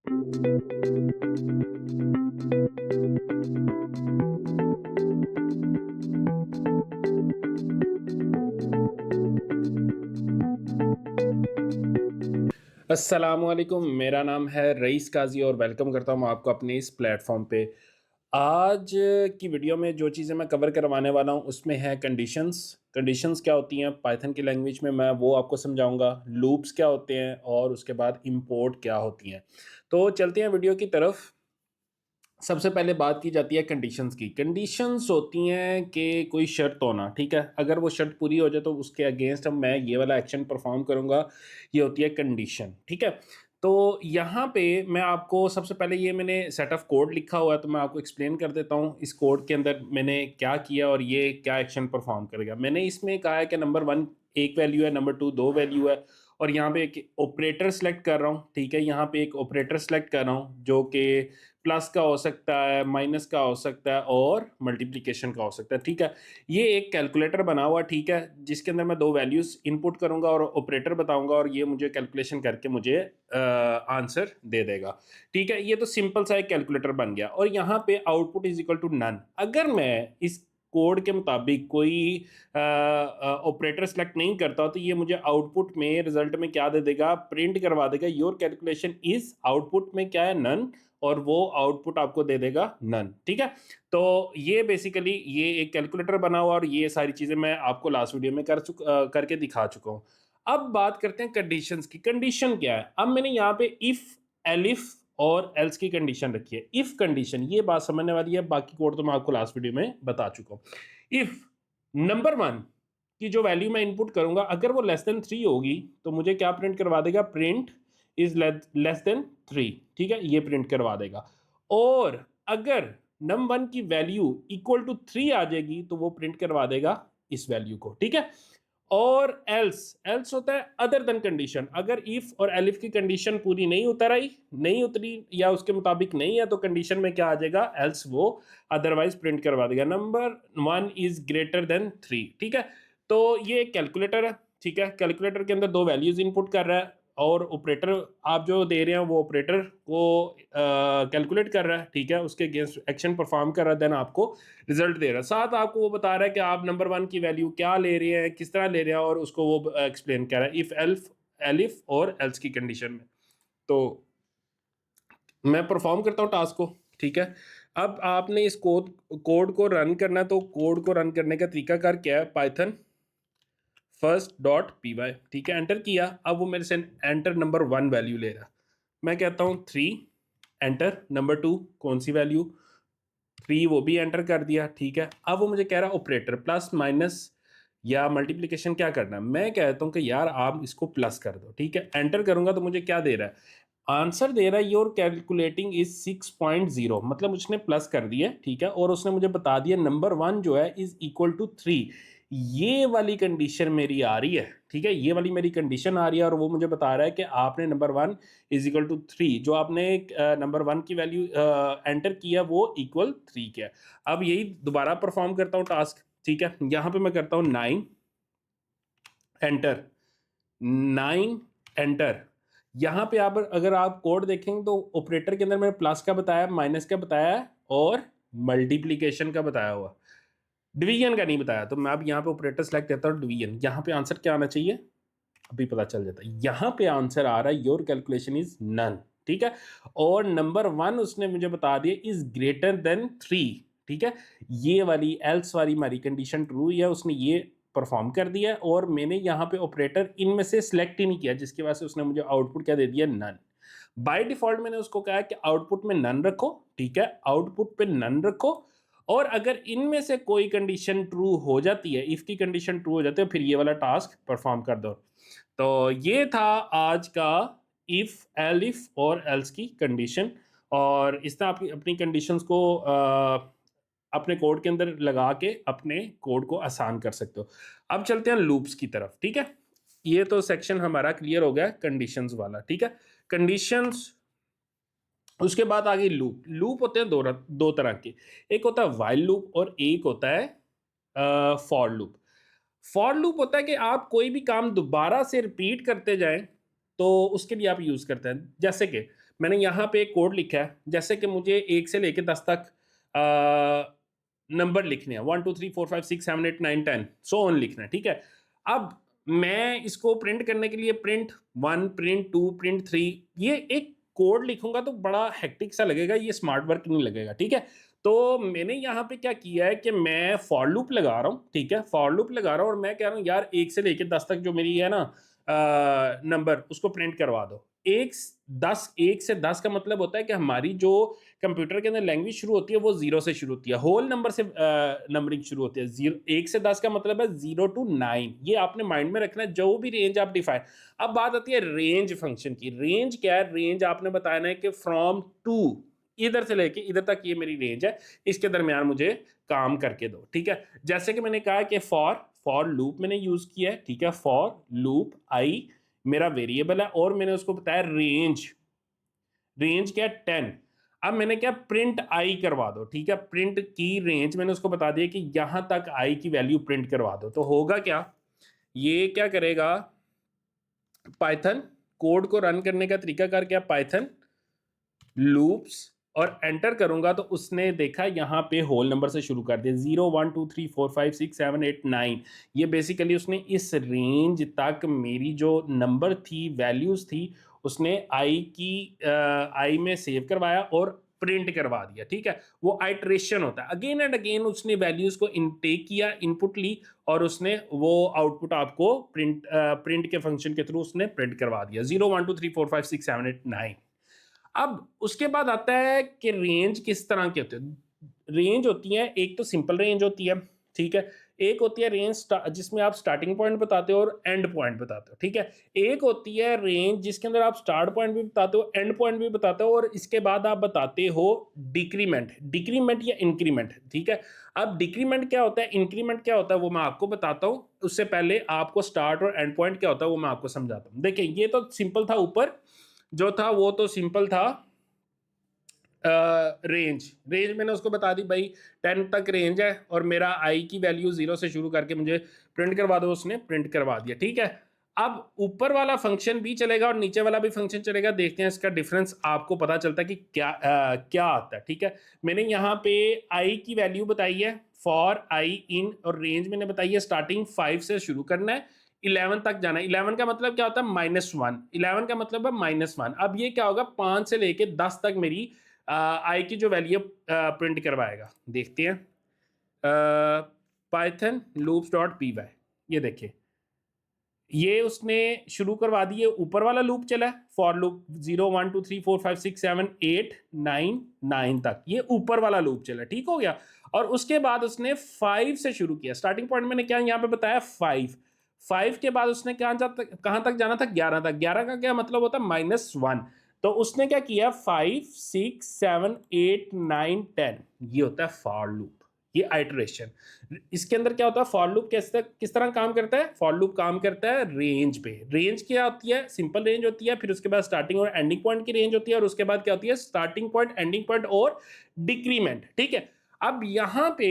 अस्सलामुअलैकुम, मेरा नाम है रईस काज़ी और वेलकम करता हूँ आपको अपने इस प्लेटफ़ॉर्म पे। आज की वीडियो में जो चीज़ें मैं कवर करवाने वाला हूँ उसमें है कंडीशंस। कंडीशंस क्या होती हैं पाइथन की लैंग्वेज में, मैं वो आपको समझाऊँगा। लूप्स क्या होते हैं और उसके बाद इंपोर्ट क्या होती हैं। तो चलते हैं वीडियो की तरफ। सबसे पहले बात की जाती है कंडीशंस की। कंडीशंस होती हैं कि कोई शर्त होना, ठीक है? अगर वो शर्त पूरी हो जाए तो उसके अगेंस्ट अब मैं ये वाला एक्शन परफॉर्म करूँगा, ये होती है कंडीशन, ठीक है? तो यहाँ पे मैं आपको सबसे पहले ये मैंने सेट ऑफ कोड लिखा हुआ है, तो मैं आपको एक्सप्लेन कर देता हूँ इस कोड के अंदर मैंने क्या किया और ये क्या एक्शन परफॉर्म करेगा। मैंने इसमें कहा है कि नंबर 1 एक वैल्यू है, नंबर 2 2 वैल्यू है और यहाँ पे एक ऑपरेटर सेलेक्ट कर रहा हूँ, ठीक है? यहाँ पे एक ऑपरेटर सेलेक्ट कर रहा हूँ जो कि प्लस का हो सकता है, माइनस का हो सकता है और मल्टीप्लिकेशन का हो सकता है, ठीक है? ये एक कैलकुलेटर बना हुआ है, ठीक है? जिसके अंदर मैं 2 वैल्यूज़ इनपुट करूँगा और ऑपरेटर बताऊँगा और ये मुझे कैलकुलेशन करके मुझे आंसर दे देगा, ठीक है? ये तो सिंपल सा एक कैलकुलेटर बन गया और यहाँ पे output is equal to none. अगर मैं इस कोड के मुताबिक कोई ऑपरेटर सेलेक्ट नहीं करता तो ये मुझे आउटपुट में रिजल्ट में क्या दे देगा, प्रिंट करवा देगा योर कैलकुलेशन इज़, आउटपुट में क्या है नन और वो आउटपुट आपको दे देगा नन, ठीक है? तो ये बेसिकली ये एक कैलकुलेटर बना हुआ और ये सारी चीज़ें मैं आपको लास्ट वीडियो में करके दिखा चुका हूँ। अब बात करते हैं कंडीशंस की। कंडीशन क्या है? अब मैंने यहाँ पे इफ, एलिफ और एल्स की कंडीशन रखी है। इफ कंडीशन ये बात समझने वाली है, बाकी कोड तो मैं आपको लास्ट वीडियो में बता चुका हूँ। इफ नंबर 1 की जो वैल्यू मैं इनपुट करूँगा अगर वो लेस देन 3 होगी तो मुझे क्या प्रिंट करवा देगा, प्रिंट इज लेस देन 3, ठीक है? ये प्रिंट करवा देगा। और अगर num1 की वैल्यू इक्वल टू 3 आ जाएगी तो वो प्रिंट करवा देगा इस वैल्यू को, ठीक है? और एल्स, एल्स होता है अदर देन कंडीशन। अगर इफ और एलिफ की कंडीशन पूरी नहीं उतर आई, नहीं उतरी या उसके मुताबिक नहीं है तो कंडीशन में क्या आ जाएगा, एल्स वो अदरवाइज प्रिंट करवा देगा नंबर 1 इज ग्रेटर देन 3, ठीक है? तो ये एक कैलकुलेटर है, ठीक है? कैलकुलेटर के अंदर 2 वैल्यूज इनपुट कर रहा है और ऑपरेटर आप जो दे रहे हैं वो ऑपरेटर को कैलकुलेट कर रहा है, ठीक है? उसके अगेंस्ट एक्शन परफॉर्म कर रहा है, देन आपको रिजल्ट दे रहा है। साथ आपको वो बता रहा है कि आप नंबर 1 की वैल्यू क्या ले रहे हैं, किस तरह ले रहे हैं और उसको वो एक्सप्लेन कर रहा है इफ एल्फ, एलिफ और एल्स की कंडीशन में। तो मैं परफॉर्म करता हूँ टास्क को, ठीक है? अब आपने इस कोड कोड को रन करना है, तो कोड को रन करने का तरीकाकार क्या है, Python first dot P Y, ठीक है? एंटर किया, अब वो मेरे से एंटर नंबर 1 वैल्यू ले रहा। मैं कहता हूँ 3, एंटर नंबर 2 कौन सी वैल्यू, 3 वो भी एंटर कर दिया, ठीक है? अब वो मुझे कह रहा है ऑपरेटर प्लस माइनस या मल्टीप्लिकेशन क्या करना है? मैं कहता हूँ कि यार आप इसको प्लस कर दो, ठीक है? एंटर करूंगा तो मुझे क्या दे रहा है, आंसर दे रहा है योर कैलकुलेटिंग इज 6.0, मतलब उसने प्लस कर दिया, ठीक है? और उसने मुझे बता दिया नंबर 1 जो है इज इक्वल टू 3। ये वाली कंडीशन मेरी आ रही है, ठीक है? ये वाली मेरी कंडीशन आ रही है और वो मुझे बता रहा है कि आपने नंबर 1 इज इक्वल टू 3, जो आपने नंबर 1 की वैल्यू एंटर किया वो इक्वल 3 किया। अब यही दोबारा परफॉर्म करता हूँ टास्क, ठीक है? यहाँ पे मैं करता हूँ 9, एंटर, 9 एंटर। यहाँ पे आप अगर आप कोड देखेंगे तो ऑपरेटर के अंदर मैंने प्लस का बताया, माइनस का बताया और मल्टीप्लिकेशन का बताया हुआ, डिवीजन का नहीं बताया। तो मैं अब यहाँ पे ऑपरेटर सेलेक्ट करता हूँ डिवीजन। यहाँ पे आंसर क्या आना चाहिए, अभी पता चल जाता है। यहाँ पे आंसर आ रहा है योर कैलकुलेशन इज नन, ठीक है? और नंबर 1 उसने मुझे बता दिया इज ग्रेटर देन 3, ठीक है? ये वाली एल्स वाली हमारी कंडीशन ट्रू है, उसने ये परफॉर्म कर दिया और मैंने यहाँ पे ऑपरेटर इनमें से सिलेक्ट ही नहीं किया, जिसकी वजह से उसने मुझे आउटपुट क्या दे दिया, नन। बाय डिफॉल्ट मैंने उसको कहा कि आउटपुट में नन रखो, ठीक है? आउटपुट पे नन रखो और अगर इनमें से कोई कंडीशन ट्रू हो जाती है, इफ की कंडीशन ट्रू हो जाती है, फिर ये वाला टास्क परफॉर्म कर दो। तो ये था आज का इफ, एलिफ और एल्स की कंडीशन और इस तरह आपकी अपनी कंडीशंस को अपने कोड के अंदर लगा के अपने कोड को आसान कर सकते हो। अब चलते हैं लूप्स की तरफ, ठीक है? ये तो सेक्शन हमारा क्लियर हो गया कंडीशंस वाला, ठीक है? कंडीशंस, उसके बाद आ गई लूप। लूप होते हैं दो तरह के, एक होता है वाइल लूप और एक होता है फॉर लूप। फॉर लूप होता है कि आप कोई भी काम दोबारा से रिपीट करते जाएं तो उसके लिए आप यूज करते हैं। जैसे कि मैंने यहाँ पे एक कोड लिखा है, जैसे कि मुझे 1 से लेके 10 तक नंबर लिखने हैं, 1 2 3 4 5 6 7 8 9 10 सो ऑन लिखना है, ठीक है? अब मैं इसको प्रिंट करने के लिए प्रिंट 1, प्रिंट 2, प्रिंट 3 ये एक कोड लिखूँगा तो बड़ा हेक्टिक सा लगेगा, ये स्मार्ट वर्क नहीं लगेगा, ठीक है? तो मैंने यहाँ पे क्या किया है कि मैं फॉर लूप लगा रहा हूँ, ठीक है? फॉर लूप लगा रहा हूँ और मैं कह रहा हूँ यार 1 से लेके 10 तक जो मेरी है ना नंबर उसको प्रिंट करवा दो। 1 से 10 का मतलब होता है कि हमारी जो कंप्यूटर के अंदर लैंग्वेज शुरू होती है वो 0 से शुरू होती है। होल नंबर से नंबरिंग शुरू होती है। 1 से 10 का मतलब है 0 टू 9। ये आपने माइंड में रखना है जो भी रेंज आप डिफाइन। अब बात आती है रेंज फंक्शन की। रेंज क्या है? रेंज आपने बताना है कि फ्रॉम टू इधर से लेके इधर तक ये मेरी रेंज है, इसके दरमियान मुझे काम करके दो, ठीक है? जैसे कि मैंने कहा कि फॉर लूप मैंने यूज़ किया है, ठीक है? फॉर लूप आई मेरा वेरिएबल है और मैंने उसको बताया रेंज। रेंज क्या है? 10। अब मैंने क्या प्रिंट आई करवा दो, ठीक है? प्रिंट की रेंज मैंने उसको बता दिया कि यहां तक आई की वैल्यू प्रिंट करवा दो। तो होगा क्या? ये क्या करेगा? पाइथन कोड को रन करने का तरीकाकार क्या? पाइथन लूप्स और एंटर करूंगा तो उसने देखा यहाँ पे होल नंबर से शुरू कर दिया 0 1 2 3 4 5 6 7 8 9। ये बेसिकली उसने इस रेंज तक मेरी जो नंबर थी वैल्यूज थी उसने आई में सेव करवाया और प्रिंट करवा दिया, ठीक है? वो आइट्रेशन होता है, अगेन एंड अगेन उसने वैल्यूज को इनटेक किया, इनपुट ली और उसने वो आउटपुट आपको प्रिंट के फंक्शन के थ्रू उसने प्रिंट करवा दिया 0 1 2 3 4 5 6 7 8 9। अब उसके बाद आता है कि रेंज किस तरह की होती है। रेंज होती है, एक तो सिंपल रेंज होती है, ठीक है? एक होती है रेंज जिसमें आप स्टार्टिंग पॉइंट बताते हो और एंड पॉइंट बताते हो, ठीक है? एक होती है रेंज जिसके अंदर आप स्टार्ट पॉइंट भी बताते हो, एंड पॉइंट भी बताते हो और इसके बाद आप बताते हो डिक्रीमेंट या इंक्रीमेंट, ठीक है? अब डिक्रीमेंट क्या होता है, इंक्रीमेंट क्या होता है वो मैं आपको बताता हूँ। उससे पहले आपको स्टार्ट और एंड पॉइंट क्या होता है वो मैं आपको समझाता हूँ। देखिए ये तो सिंपल था, ऊपर जो था वो तो सिंपल था। रेंज मैंने उसको बता दी भाई 10 तक रेंज है और मेरा आई की वैल्यू 0 से शुरू करके मुझे प्रिंट करवा दो, उसने प्रिंट करवा दिया, ठीक है? अब ऊपर वाला फंक्शन भी चलेगा और नीचे वाला भी फंक्शन चलेगा। देखते हैं इसका डिफरेंस, आपको पता चलता है कि क्या आता है, ठीक है? मैंने यहाँ पे आई की वैल्यू बताई है फॉर आई इन और रेंज मैंने बताई है स्टार्टिंग 5 से शुरू करना है, 11 तक जाना है। 11 का मतलब क्या होता है? -1। 11 का मतलब है -1। अब ये क्या होगा? 5 से लेके 10 तक मेरी आई की जो वैल्यू प्रिंट करवाएगा। देखते हैं Python loops dot P Y, ये देखिए ये उसने शुरू करवा दिए। ऊपर वाला लूप चला है फॉर लूप 0 1 2 3 4 5 6 7 8 9 9 तक, ये ऊपर वाला लूप चला, ठीक हो गया? और उसके बाद उसने 5 से शुरू किया। स्टार्टिंग पॉइंट मैंने क्या यहाँ पे बताया? 5 के बाद उसने कहाँ तक जाना था? 11 तक। 11 का क्या मतलब होता है? -1। तो उसने क्या किया? 5 6 7 8 9 10, ये होता है फॉर लूप, ये आइटरेशन। इसके अंदर क्या होता है? फॉर लूप किस तरह काम करता है? फॉर लूप काम करता है रेंज पे। रेंज क्या होती है? सिंपल रेंज होती है, फिर उसके बाद स्टार्टिंग और एंडिंग पॉइंट की रेंज होती है और उसके बाद क्या होती है? स्टार्टिंग पॉइंट, एंडिंग पॉइंट और डिक्रीमेंट, ठीक है? अब यहाँ पे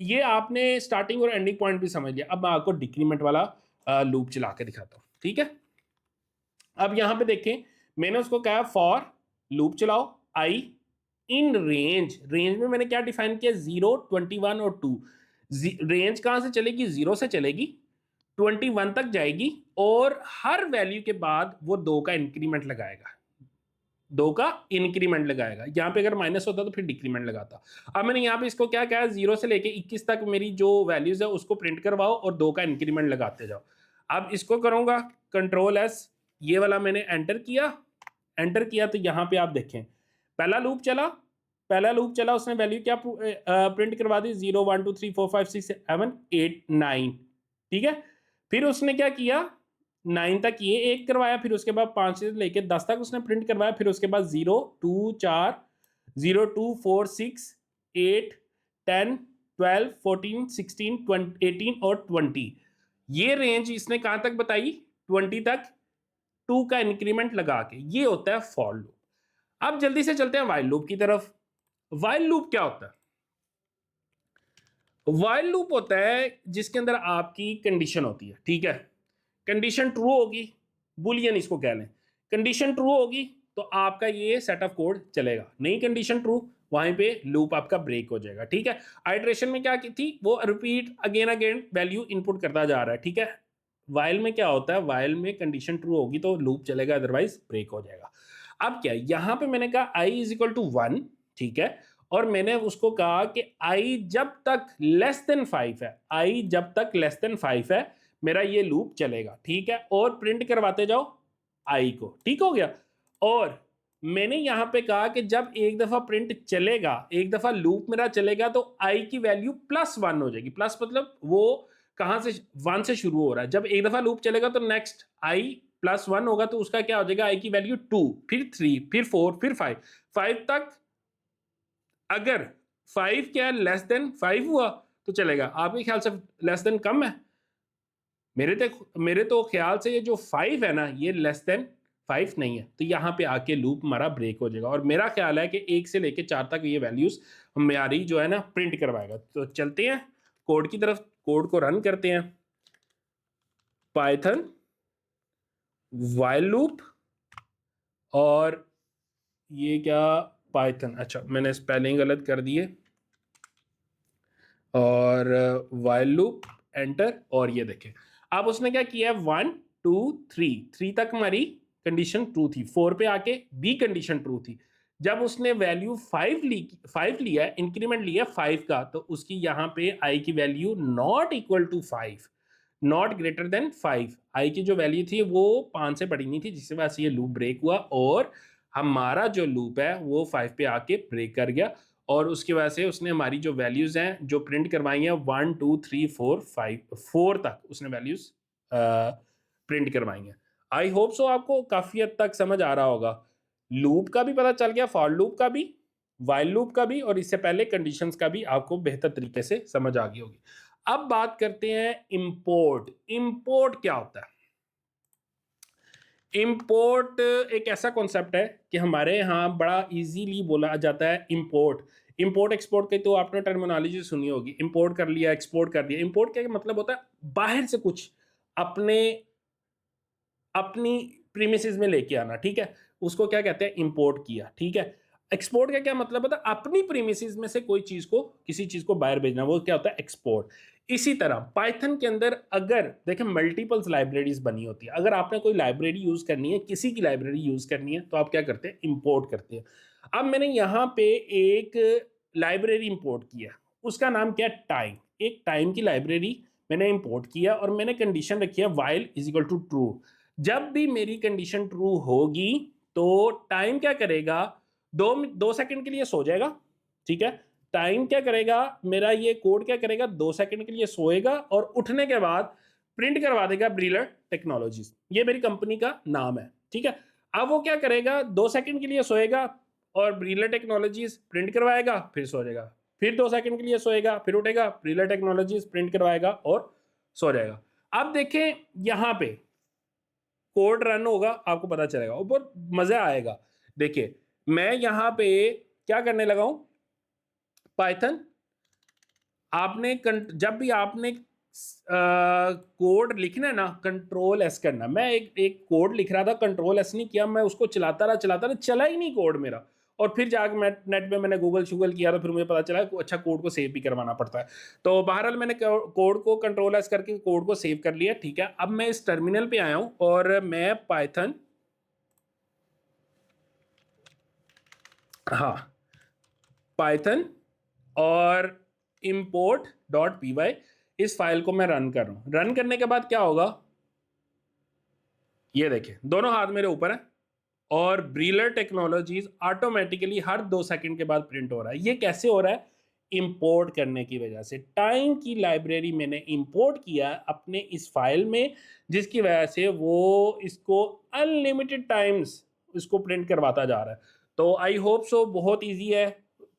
ये आपने स्टार्टिंग और एंडिंग पॉइंट भी समझ लिया। अब मैं आपको डिक्रीमेंट वाला लूप चला के दिखाता हूँ, ठीक है? अब यहाँ पे देखें, मैंने उसको कहा फॉर लूप चलाओ आई इन रेंज में मैंने क्या डिफाइन किया? 0 21 और 2। रेंज कहां से चलेगी? 0 से चलेगी, 21 तक जाएगी और हर वैल्यू के बाद वो 2 का इंक्रीमेंट लगाएगा। 2 का इंक्रीमेंट लगाएगा। यहाँ पे अगर माइनस होता तो फिर डिक्रीमेंट लगाता। अब मैंने यहाँ पे इसको क्या कहा? 0 से लेके 21 तक मेरी जो वैल्यूज है उसको प्रिंट करवाओ और 2 का इंक्रीमेंट लगाते जाओ। अब इसको करूंगा कंट्रोल एस, ये वाला मैंने एंटर किया तो यहाँ पे आप देखें पहला लूप चला, उसने वैल्यू क्या प्रिंट करवा दी? 0 1 2 3 4 5 6 7 8 9, ठीक है? फिर उसने क्या किया? 9 तक ये एक करवाया, फिर उसके बाद 5 से लेके 10 तक उसने प्रिंट करवाया, फिर उसके बाद 0 2 4 0 2 4 6 8 10 12 14 16 20 18 और 20। ये रेंज इसने कहां तक बताई? 20 तक, 2 का इंक्रीमेंट लगा के। ये होता है फॉर लूप। अब जल्दी से चलते हैं वाइल लूप की तरफ। वाइल लूप क्या होता है? वाइल लूप होता है जिसके अंदर आपकी कंडीशन होती है, ठीक है? कंडीशन ट्रू होगी, बुलियन इसको कह लें। कंडीशन ट्रू होगी तो आपका ये सेट ऑफ कोड चलेगा, नई कंडीशन ट्रू, वहीं पे लूप आपका ब्रेक हो जाएगा, ठीक है। आइट्रेशन में क्या की थी, वो repeat again again value input करता जा रहा है, ठीक है। वाइल में क्या होता है, वाइल में कंडीशन ट्रू होगी तो लूप चलेगा, अदरवाइज ब्रेक हो जाएगा। अब क्या, यहां पे मैंने कहा आई इज इक्वल टू 1, ठीक है, और मैंने उसको कहा कि आई जब तक लेस देन 5 है, आई जब तक लेस देन 5 है मेरा ये लूप चलेगा, ठीक है, और प्रिंट करवाते जाओ आई को, ठीक हो गया। और मैंने यहां पे कहा कि जब एक दफा प्रिंट चलेगा, एक दफा लूप मेरा चलेगा, तो आई की वैल्यू +1 हो जाएगी। प्लस मतलब वो कहां से, 1 से शुरू हो रहा है। जब एक दफा लूप चलेगा तो नेक्स्ट आई +1 होगा, तो उसका क्या हो जाएगा, आई की वैल्यू 2, फिर 3, फिर 4, फिर 5 तक। अगर 5 क्या लेस देन 5 हुआ तो चलेगा। आपके ख्याल से लेस देन कम है? मेरे तो ख्याल से ये जो 5 है ना, ये लेस देन 5 नहीं है, तो यहाँ पे आके लूप हमारा ब्रेक हो जाएगा। और मेरा ख्याल है कि 1 से लेके 4 तक ये वैल्यूज हमारी जो है ना प्रिंट करवाएगा। तो चलते हैं कोड की तरफ, कोड को रन करते हैं। पाइथन व्हाइल लूप, और ये क्या, पाइथन, अच्छा मैंने स्पेलिंग गलत कर दिए, और व्हाइल लूप एंटर। और ये देखें अब उसने क्या किया है, 1 2 3 तक हमारी कंडीशन ट्रू थी, 4 पे आके बी कंडीशन ट्रू थी। जब उसने वैल्यू 5 लिया, इंक्रीमेंट लिया 5 का, तो उसकी यहाँ पे आई की value not equal to 5, not greater than 5, I की जो वैल्यू थी वो 5 से बड़ी नहीं थी, जिससे वजह से ये लूप ब्रेक हुआ और हमारा जो लूप है वो 5 पे आके ब्रेक कर गया। और उसकी वजह से उसने हमारी जो वैल्यूज़ हैं जो प्रिंट करवाई हैं 1 2 3 4 5 4 तक उसने वैल्यूज़ प्रिंट करवाई हैं। आई होप सो आपको काफ़ी हद तक समझ आ रहा होगा। लूप का भी पता चल गया, फॉर लूप का भी, वाइल लूप का भी, और इससे पहले कंडीशंस का भी आपको बेहतर तरीके से समझ आ गई होगी। अब बात करते हैं इंपोर्ट। इंपोर्ट क्या होता है? इंपोर्ट एक ऐसा कॉन्सेप्ट है कि हमारे यहाँ बड़ा इजीली बोला जाता है इंपोर्ट। इंपोर्ट एक्सपोर्ट की तो आपने टर्मिनोलॉजी सुनी होगी, इंपोर्ट कर लिया, एक्सपोर्ट कर लिया। इंपोर्ट का मतलब होता है बाहर से कुछ अपने अपनी प्रीमिसेस में लेके आना, ठीक है, उसको क्या कहते हैं, इंपोर्ट किया, ठीक है। एक्सपोर्ट का क्या मतलब होता है, अपनी प्रीमिसेस में से कोई चीज को, किसी चीज को बाहर भेजना, वो क्या होता है, एक्सपोर्ट। इसी तरह पाइथन के अंदर अगर देखें मल्टीपल्स लाइब्रेरीज बनी होती है, अगर आपने कोई लाइब्रेरी यूज करनी है, किसी की लाइब्रेरी यूज करनी है, तो आप क्या करते हैं, इंपोर्ट करते हैं। अब मैंने यहाँ पे एक लाइब्रेरी इंपोर्ट किया, उसका नाम क्या है, टाइम। एक टाइम की लाइब्रेरी मैंने इंपोर्ट किया और मैंने कंडीशन रखी है while is equal to true. जब भी मेरी कंडीशन ट्रू होगी तो टाइम क्या करेगा, 2 सेकंड के लिए सो जाएगा, ठीक है। टाइम क्या करेगा, मेरा ये कोड क्या करेगा, 2 सेकंड के लिए सोएगा और उठने के बाद प्रिंट करवा देगा ब्रीलर टेक्नोलॉजीज, ये मेरी कंपनी का नाम है, ठीक है। अब वो क्या करेगा, 2 सेकंड के लिए सोएगा और ब्रीलर टेक्नोलॉजीज प्रिंट करवाएगा, फिर सो जाएगा, फिर 2 सेकंड के लिए सोएगा, फिर उठेगा, ब्रीलर टेक्नोलॉजीज प्रिंट करवाएगा और सो जाएगा। अब देखें यहां पे कोड रन होगा, आपको पता चलेगा और बहुत मजा आएगा। देखिए मैं यहां पे क्या करने लगा हूं, पाइथन आपने जब भी आपने कोड लिखना है ना, कंट्रोल एस करना। मैं एक कोड लिख रहा था, कंट्रोल एस नहीं किया, मैं उसको चलाता रहा, चला ही नहीं कोड मेरा। और फिर जाकर मैं नेट पे मैंने गूगल शूगल किया तो फिर मुझे पता चला कि अच्छा कोड को सेव भी करवाना पड़ता है। तो बहरहाल मैंने कोड को कंट्रोल एस करके कोड को सेव कर लिया, ठीक है। अब मैं इस टर्मिनल पे आया हूं और मैं पाइथन, हाँ पाइथन और import.py इस फाइल को मैं रन कर रहा हूं। रन करने के बाद क्या होगा, ये देखिए दोनों हाथ मेरे ऊपर है और ब्रीलर टेक्नोलॉजीज ऑटोमेटिकली हर 2 सेकंड के बाद प्रिंट हो रहा है। ये कैसे हो रहा है, इंपोर्ट करने की वजह से। टाइम की लाइब्रेरी मैंने इंपोर्ट किया अपने इस फाइल में, जिसकी वजह से वो इसको अनलिमिटेड टाइम्स इसको प्रिंट करवाता जा रहा है। तो आई होप सो बहुत ईजी है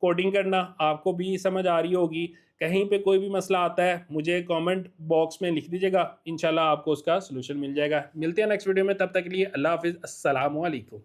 कोडिंग करना, आपको भी समझ आ रही होगी। कहीं पे कोई भी मसला आता है मुझे कमेंट बॉक्स में लिख दीजिएगा, इंशाल्लाह आपको उसका सलूशन मिल जाएगा। मिलते हैं नेक्स्ट वीडियो में, तब तक के लिए अल्लाह हाफिज़, अस्सलाम वालेकुम।